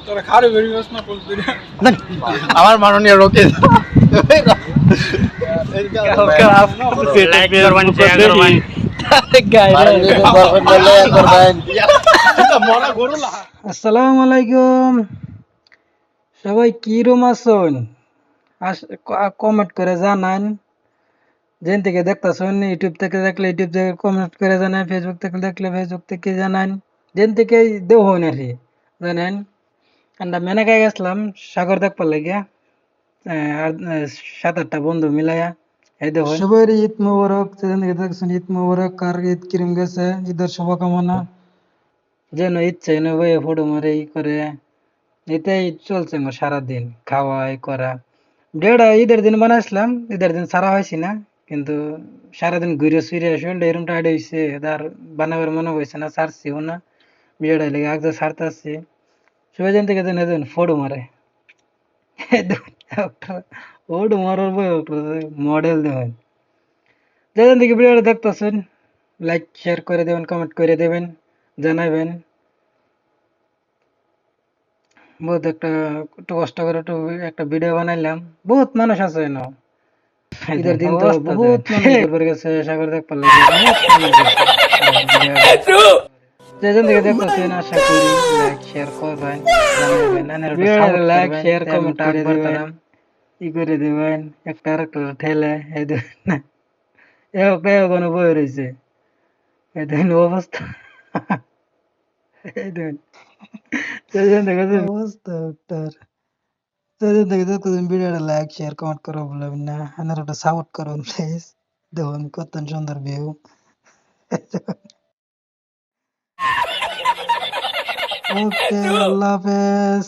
তোরা খারে বেরিয়ে না বলতে আমার মাননীয় রোকে লাইক করবেন শেয়ার করবেন আসসালামু আলাইকুম সবাই কিরম আছেন কমেন্ট করে জানান যেন থেকে দেখতেছেন ইউটিউব থেকে দেখলে ইউটিউব থেকে কমেন্ট করে জানান ফেসবুক থেকে দেখলে ফেসবুক থেকে জানান যেন থেকে দেও হন আর কি জানেন আমরা মেনাকায় গেছিলাম সাগর দেখবার লাগিয়া আর 7-8টা বন্ধু মিলাইয়া এই দেখো সবাই ঈদ মোবারক যেন থেকে দেখছেন ঈদ মোবারক কার ঈদ কিরম গেছে ঈদের শুভকামনা যেন ইচ্ছে এনে বইয়ে ফটো মারে ই করে এটাই চলছে আমার সারাদিন খাওয়া এই করা ভিডিওটা ঈদের দিন বানাইছিলাম ঈদের দিন সারা হয়েছি না কিন্তু সারাদিন ঘুরে ফিরে শরীরটা এরকম টাইট হয়েছে আর বানাবার মনে হয়েছে না ছাড়ছিও না ভিডিওটা লেগে আগে ছাড়তেছি সবাই জান থেকে যেন ফটো মারে ফটো মারার বই মডেল দেবেন যেখান থেকে ভিডিওটা দেখতেছেন লাইক শেয়ার করে দেবেন কমেন্ট করে দেবেন জানাবেন বহুত একটু কষ্ট করে একটা ভিডিও বানাইলাম বহুত মানুষ আছে না ঈদের দিন তো বহুত মানুষ ঘুরবার গেছে সাগর দেখ পারলে যেজন থেকে দেখতেছেন আশা করি লাইক শেয়ার করবেন জানাবেন লাইক শেয়ার কমেন্ট করে দিবেন ই করে দিবেন একটা আরেকটা ঠেলে এই দেখুন কোনো বই রয়েছে এই দেখুন অবস্থা এই দেখুন অবস্থা একটার ভিডিওটা লাইক শেয়ার কমেন্ট করো বলবেন না আপনারা একটা সাপোর্ট করুন প্লিজ দেখুন কত সুন্দর ভিউ ওকে আল্লাহ হাফেজ